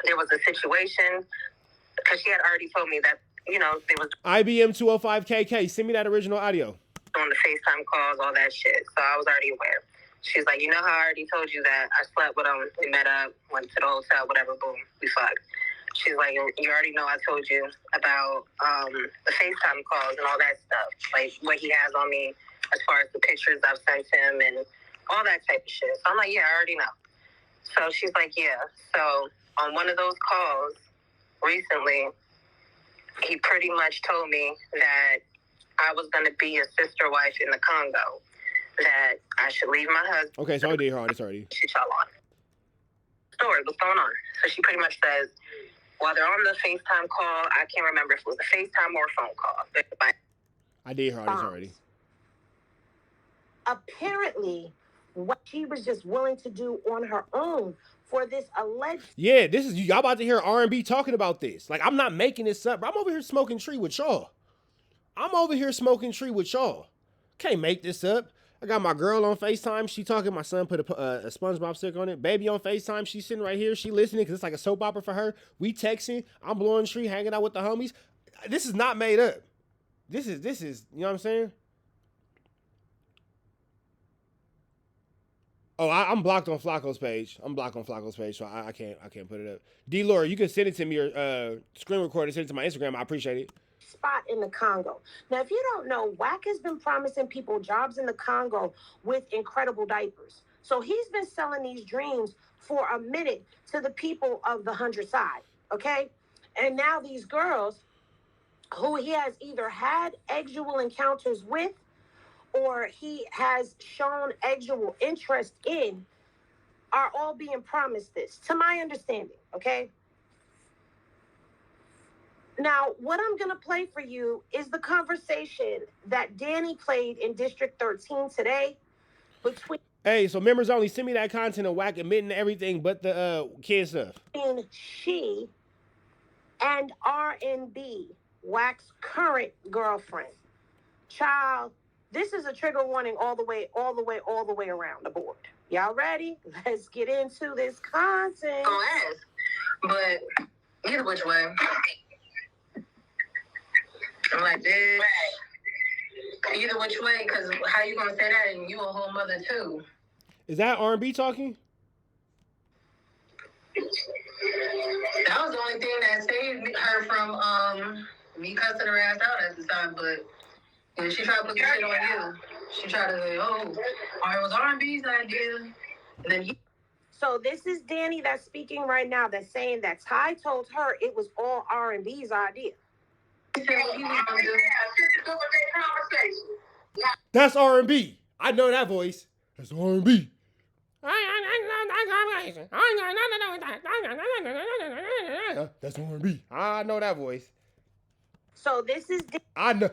there was a situation, because she had already told me that, there was IBM 205KK. Send me that original audio. On the FaceTime calls, all that shit. So I was already aware. She's like, how I already told you that I slept with him. We met up, went to the hotel, whatever, boom, we fucked. She's like, you already know I told you about the FaceTime calls and all that stuff. Like, what he has on me as far as the pictures I've sent him and all that type of shit. So I'm like, yeah, I already know. So she's like, yeah. So on one of those calls recently, he pretty much told me that I was going to be a sister wife in the Congo, that I should leave my husband. Okay, so I did hear all this already. Shit y'all on. Story, what's going on? So she pretty much says, while they're on the FaceTime call, I can't remember if it was a FaceTime or a phone call. I did hear all this already. Apparently, what she was just willing to do on her own for this alleged... Yeah, this is... Y'all about to hear R&B talking about this. Like, I'm not making this up, bro. I'm over here smoking tree with y'all. Can't make this up. I got my girl on FaceTime. She talking. My son put a SpongeBob stick on it. Baby on FaceTime. She's sitting right here. She listening because it's like a soap opera for her. We texting. I'm blowing tree, hanging out with the homies. This is not made up. This is, you know what I'm saying? Oh, I'm blocked on Flacco's page. So I can't put it up. D-Laura, you can send it to me or screen record and send it to my Instagram. I appreciate it. Spot in the Congo. Now, if you don't know, Wack has been promising people jobs in the Congo with incredible diapers. So he's been selling these dreams for a minute to the people of the 100 side, okay? And now these girls who he has either had sexual encounters with or he has shown sexual interest in are all being promised this, to my understanding, okay? Now, what I'm going to play for you is the conversation that Danny played in District 13 today between... Hey, so members only, send me that content of Wack admitting to everything but the kid stuff. She and R&B, Wack's current girlfriend. Child, this is a trigger warning all the way around the board. Y'all ready? Let's get into this content. Go ahead. But either which way... I'm like, bitch, either which way, because how you gonna say that and you a whole mother too? Is that R&B talking? That was the only thing that saved her from me cussing her ass out at the time, but when she tried to put the shit on you, she tried to say, oh, it was R&B's idea. And then So this is Danny that's speaking right now that's saying that Ty told her it was all R&B's idea. That's R&B. I know that voice. That's R&B. That's R&B. I know that voice. So this is I know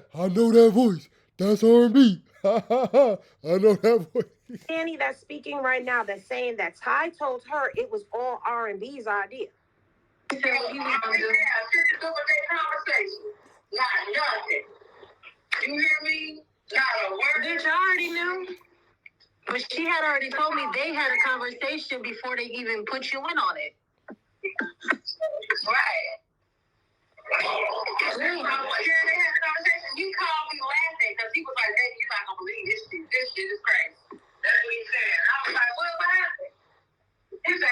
that voice. That's R&B. I know that voice. Danny that's speaking right now that's saying that Ty told her it was all R&B's idea. Not nothing. You hear me? Not a word. Bitch, I already knew. But she had already told me they had a conversation before they even put you in on it. Right. They had a conversation. You called me laughing because he was like, baby, you're not going to believe this shit. This shit is crazy. That's what he said. I was like, what happened? He said,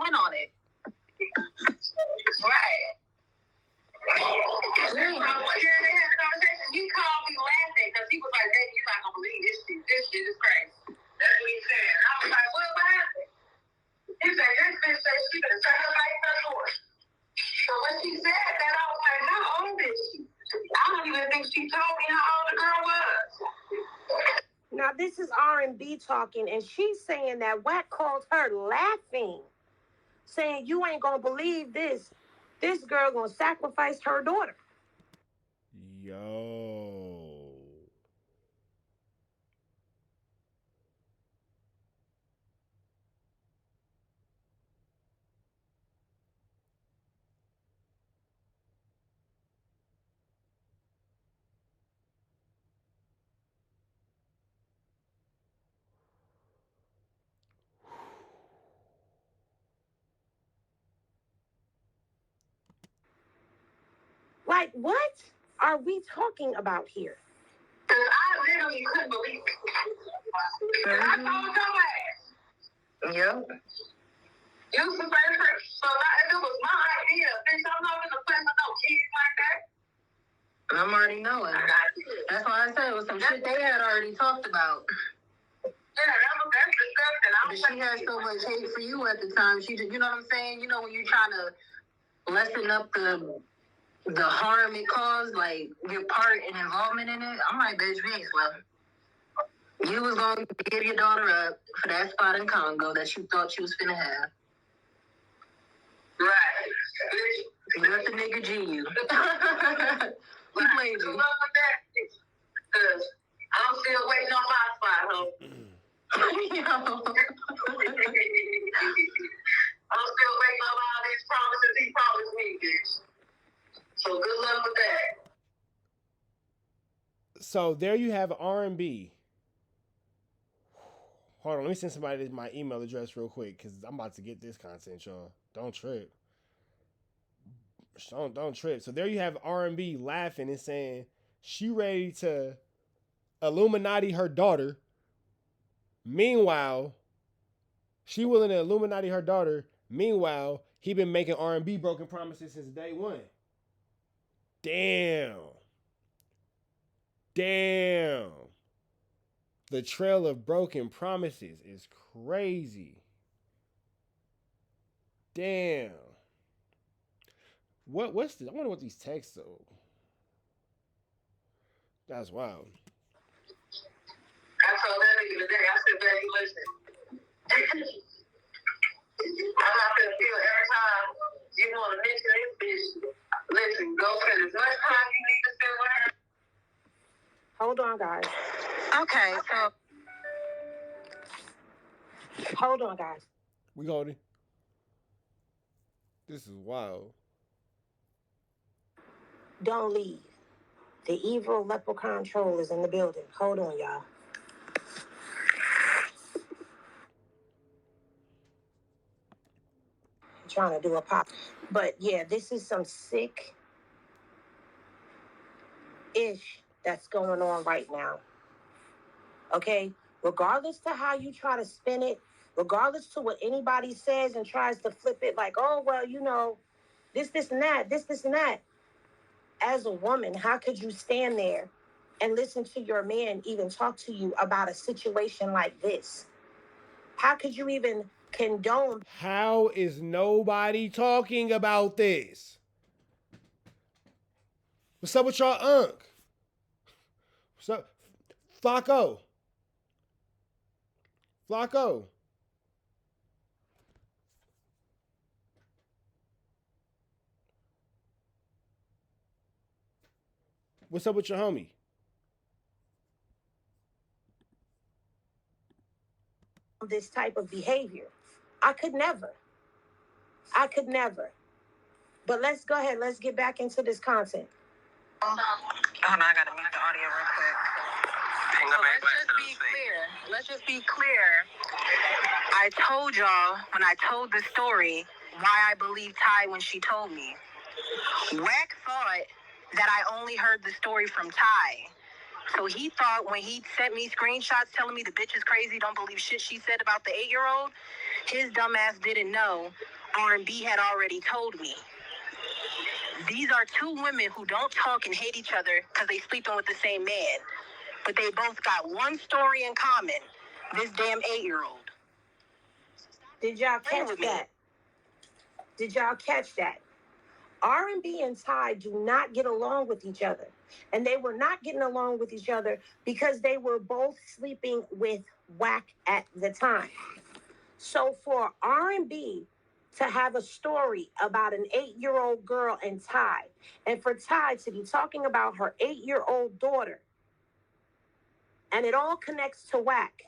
went on it. Right. I was scared they had a conversation. He called me laughing because he was like, baby, you're not going to believe this shit. This shit is crazy. That's what he said. I was like, what happened? He said, this bitch said she could have sacrificed her horse. So when she said that, I was like, how old is she? I don't even think she told me how old the girl was. Now, this is R&B talking, and she's saying that Wack called her laughing, saying, you ain't going to believe this. This girl going to sacrifice her daughter. Yo. Like, what are we talking about here? Because I literally couldn't believe it. And I told your ass. Yep. You was the first person. So if it was my idea, bitch, I'm not going to play with no kids like that. I'm already knowing. That's why I said it was some shit they had already talked about. Yeah, that's disgusting. But she had so much hate for you at the time. She just, you know what I'm saying? You know, when you're trying to lessen up the harm it caused, like your part and involvement in it. I'm like, bitch, we ain't swell. You was gonna give your daughter up for that spot in Congo that you thought she was finna have. Right. You let the nigga G you. He played you. Because I'm still waiting on my spot, huh? Yo. I'm still waiting on all these promises he promised me, bitch. So good luck with that. So there you have R&B. Hold on, let me send somebody my email address real quick because I'm about to get this content, y'all. Don't trip. Don't trip. So there you have R&B laughing and saying she ready to Illuminati her daughter. Meanwhile, she willing to Illuminati her daughter. Meanwhile, he been making R&B broken promises since day one. Damn. The trail of broken promises is crazy. Damn. What's this? I wonder what these texts are. That's wild. I told that nigga today, I said, baby, listen. I'm not gonna feel every time you want to mention this bitch. Listen, go spend as much time you need to spend with her. Hold on, guys. Okay, so. Hold on, guys. We got it. This is wild. Don't leave. The evil leprechaun troll is in the building. Hold on, y'all. I'm trying to do a pop. But yeah, this is some sick ish that's going on right now. Okay? Regardless to how you try to spin it, regardless to what anybody says and tries to flip it like, oh, well, you know, this, and that, this, and that. As a woman, how could you stand there and listen to your man even talk to you about a situation like this? How could you even condone? How is nobody talking about this? What's up with y'all unk? What's up? Flacco. What's up with your homie? This type of behavior. I could never. But let's go ahead. Let's get back into this content. Oh no, I gotta mute the audio real quick. So let's just be clear. I told y'all when I told the story why I believed Ty when she told me. Wack thought that I only heard the story from Ty. So he thought when he sent me screenshots telling me the bitch is crazy, don't believe shit she said about the 8-year-old, His dumbass didn't know R&B had already told me. These are two women who don't talk and hate each other because they sleeping with the same man. But they both got one story in common. This damn 8-year-old. Did y'all catch that? Did y'all catch that? R&B and Ty do not get along with each other. And they were not getting along with each other because they were both sleeping with Wack at the time. So for R&B to have a story about an 8-year-old girl and Ty, and for Ty to be talking about her 8-year-old daughter, and it all connects to Wack.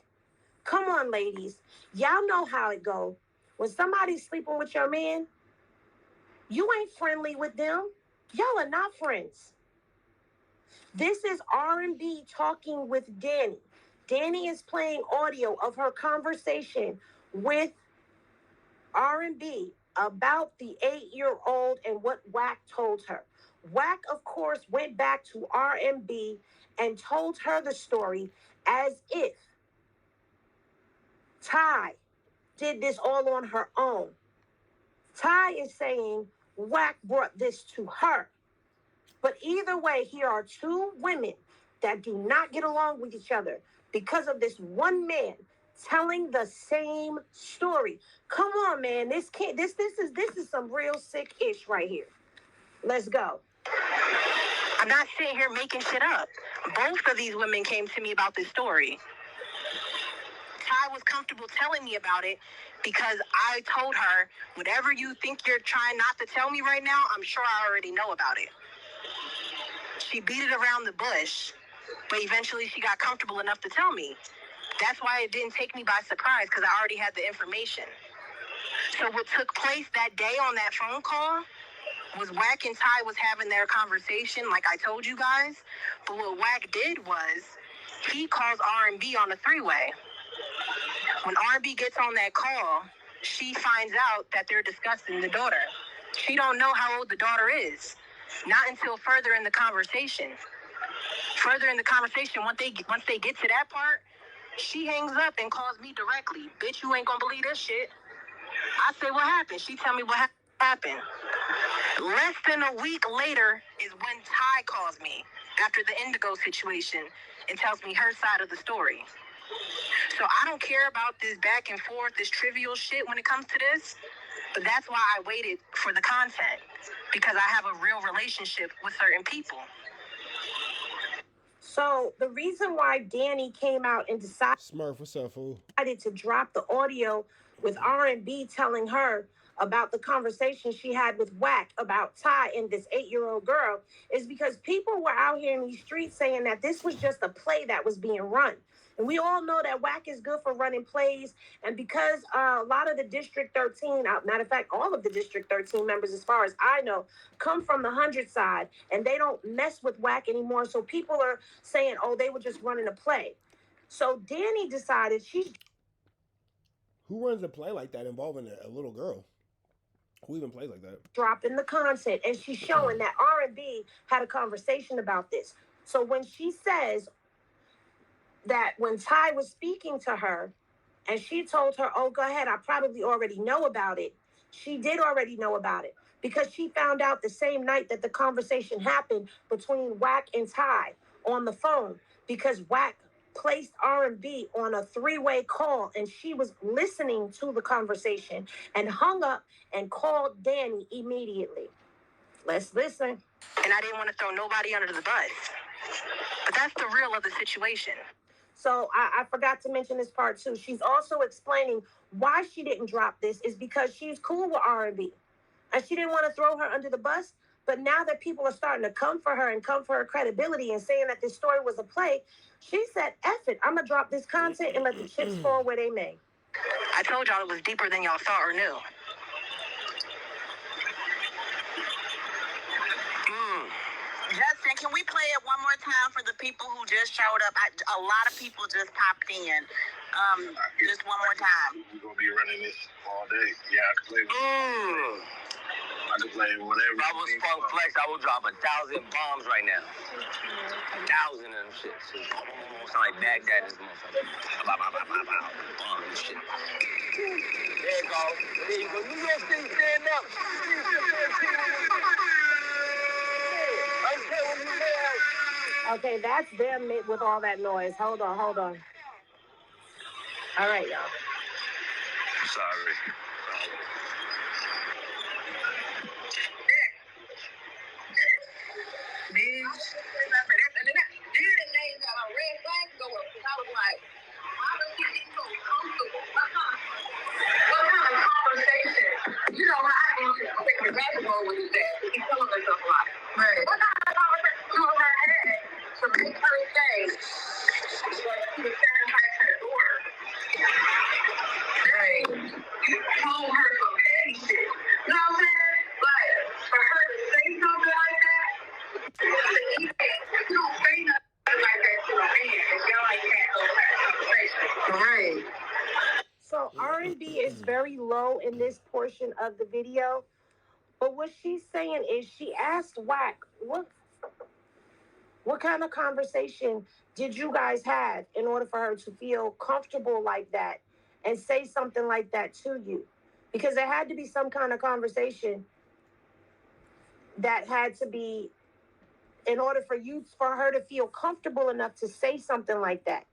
Come on, ladies. Y'all know how it go. When somebody's sleeping with your man, you ain't friendly with them. Y'all are not friends. This is R&B talking with Danny. Danny is playing audio of her conversation with R&B about the 8-year-old and what Wack told her. Wack, of course, went back to R&B and told her the story as if Ty did this all on her own. Ty is saying Wack brought this to her. But either way, here are two women that do not get along with each other because of this one man telling the same story. Come on, man. This is some real sick ish right here. Let's go. I'm not sitting here making shit up. Both of these women came to me about this story. Ty was comfortable telling me about it because I told her, whatever you think you're trying not to tell me right now, I'm sure I already know about it. She beat it around the bush, but eventually she got comfortable enough to tell me. That's why it didn't take me by surprise, because I already had the information. So what took place that day on that phone call was Wack and Ty was having their conversation, like I told you guys. But what Wack did was he calls R&B on a three-way. When R&B gets on that call, she finds out that they're discussing the daughter. She don't know how old the daughter is. Not until further in the conversation. Further in the conversation, once they get to that part, she hangs up and calls me directly. Bitch, you ain't gonna believe this shit. I say, what happened? She tell me what happened. Less than a week later is when Ty calls me after the Indigo situation and tells me her side of the story. So I don't care about this back and forth, this trivial shit when it comes to this, but that's why I waited for the content, because I have a real relationship with certain people. So the reason why Danny came out and Smurf, what's up, fool? decided to drop the audio with R&B telling her about the conversation she had with Wack about Ty and this 8-year-old girl is because people were out here in these streets saying that this was just a play that was being run. And we all know that Wack is good for running plays. And because a lot of the District 13, matter of fact, all of the District 13 members, as far as I know, come from the 100 side, and they don't mess with Wack anymore. So people are saying, oh, they were just running a play. So Danny decided Who runs a play like that involving a little girl? Who even plays like that? dropping the content, and she's showing that R&B had a conversation about this. So when she says that when Ty was speaking to her and she told her, oh, go ahead, I probably already know about it. She did already know about it because she found out the same night that the conversation happened between Wack and Ty on the phone, because Wack placed R&B on a three-way call and she was listening to the conversation and hung up and called Danny immediately. Let's listen. And I didn't want to throw nobody under the bus. But that's the real of the situation. So I forgot to mention this part too. She's also explaining why she didn't drop this is because she's cool with R&B. And she didn't want to throw her under the bus. But now that people are starting to come for her and come for her credibility and saying that this story was a play, she said, F it, I'm going to drop this content and let the chips fall where they may. I told y'all it was deeper than y'all thought or knew. Justin, can we play it one more time for the people who just showed up? A lot of people just popped in. Just one more time. We're going to be running this all day. Yeah, I can play it. I could play whatever. If I was Funk Flex, I would drop 1,000 bombs right now. 1,000 of them shit. Sound like Baghdad in this motherfucker. Bomb and shit. There you go. There you go. New York City, stand up. Okay, that's them with all that noise. Hold on. All right, y'all. Sorry. You know, I didn't quick the basketball when you said he's telling herself a lot. Right. What kind of conversation you in her head to make her say that she was sacrificing her daughter? Right. You told her some petty shit. You know what I'm saying? Like, for her to say something like that, you don't say nothing like that to a man if y'all ain't had those kind of conversations. Right. So R&B is very low in this portion of the video. But what she's saying is she asked Wack, what kind of conversation did you guys have in order for her to feel comfortable like that and say something like that to you? Because there had to be some kind of conversation that had to be in order for her to feel comfortable enough to say something like that.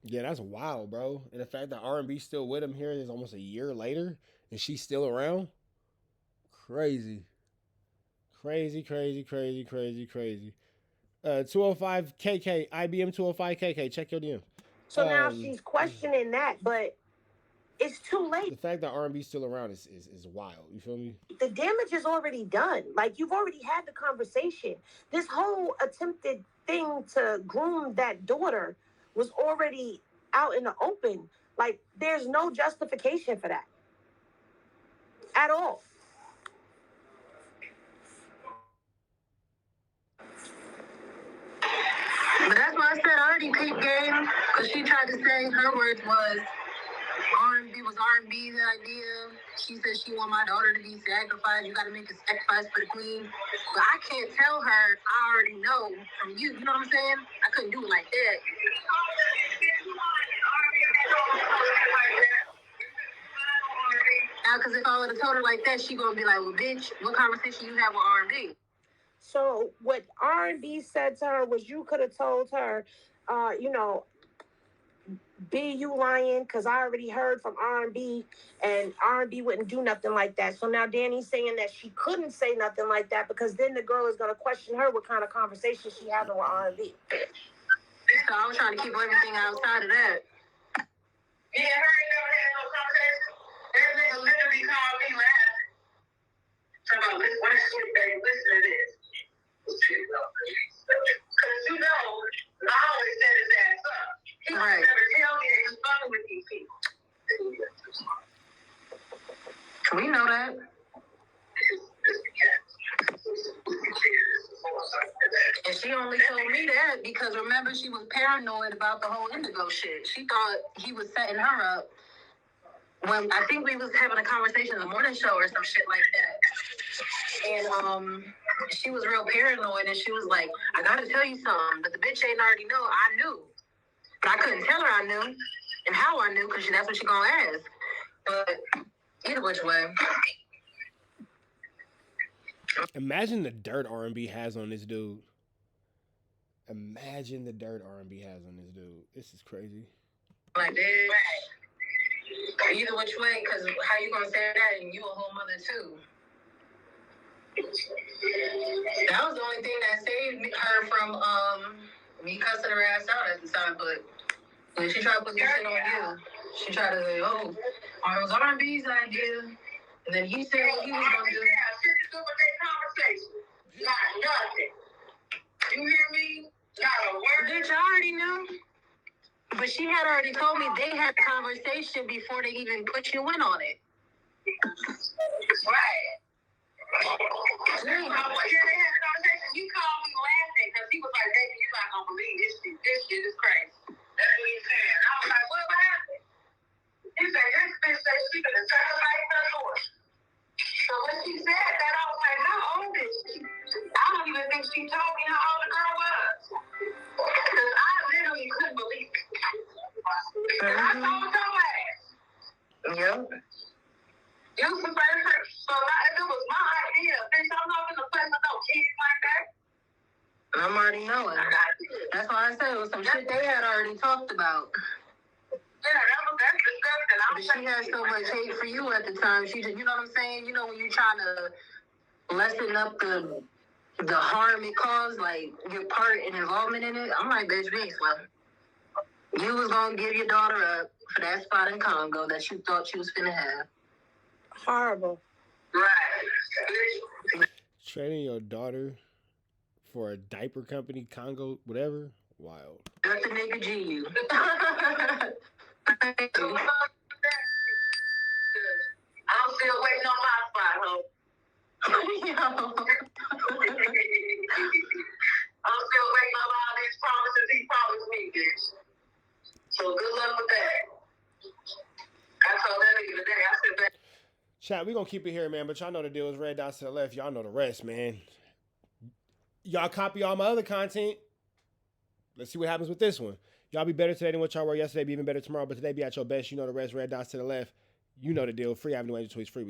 Yeah, that's wild, bro. And the fact that R&B's still with him here is almost a year later and she's still around. Crazy. 205 KK, IBM 205 KK. Check your DM. So now she's questioning that, but it's too late. The fact that R&B's still around is wild. You feel me? The damage is already done. Like, you've already had the conversation. This whole attempted thing to groom that daughter was already out in the open. Like, there's no justification for that at all. But that's why I said I already peeped game, because she tried to say her words was R&B was R&B's idea. She said she want my daughter to be sacrificed. You got to make a sacrifice for the queen. But I can't tell her I already know from you. You know what I'm saying? I couldn't do it like that. Now, because if I would have told her like that, she going to be like, well, bitch, what conversation you have with R&B? So what R&B said to her was you could have told her, B, you lying, because I already heard from R&B, and R&B wouldn't do nothing like that. So now Danny's saying that she couldn't say nothing like that because then the girl is going to question her what kind of conversation she having with R&B. So I was trying to keep everything outside of that. Yeah, her ain't never had no conversation. That nigga literally called me laughing. Talking about, what is shit, baby? Listen to this. Because you know, I always set his ass up. He would never tell me that he's fucking with these people. We know that. And she only told me that because remember she was paranoid about the whole Indigo shit. She thought he was setting her up when I think we was having a conversation in the morning show or some shit like that. And she was real paranoid and she was like, I gotta tell you something, but the bitch ain't already know. I knew. But I couldn't tell her I knew and how I knew because that's what she gonna ask. But either which way. Imagine the dirt R&B has on this dude. Imagine the dirt R&B has on this dude. This is crazy. Like that. Either which way, because how you gonna say that and you a whole mother too? That was the only thing that saved her from me cussing her ass out at the time. But when she tried to put this shit on you, she tried to say, "Oh, it was R&B's idea," and then he said what he was gonna do. Not nothing. You hear me? Not a word. Bitch, I already knew. But she had already told me they had a conversation before they even put you in on it. Right. They had a conversation. You called me laughing because he was like, baby, you're not going to believe this shit. This shit is crazy. That's what he said. I was like, what happened? He said, this bitch said she could have sacrificed her daughter. So when she said that, I was like, She told me how old the girl was. Because I literally couldn't believe it. And I told your ass. Yep. You was the first person. So if it was my idea, bitch, I'm not gonna play with no kids like that. I'm already knowing. That's why I said it was some shit they had already talked about. Yeah, that's disgusting. But she had so much hate for you at the time. She just, you know what I'm saying? You know when you're trying to lessen up the harm it caused, like your part and involvement in it. I'm like, bitch, be well. You was gonna give your daughter up for that spot in Congo that you thought you was finna have. Horrible. Right. Training your daughter for a diaper company, Congo, whatever. Wild. That's the nigga G you. I'm still waiting on my spot, ho. I'm still waiting on all these promises he promised me, bitch. So good luck with that. I told that nigga today, I said that. Chat, we gonna keep it here, man. But y'all know the deal is red dots to the left. Y'all know the rest, man. Y'all copy all my other content. Let's see what happens with this one. Y'all be better today than what y'all were yesterday. Be even better tomorrow. But today be at your best. You know the rest. Red dots to the left. You know the deal. Free Avenue Angel Tweets free.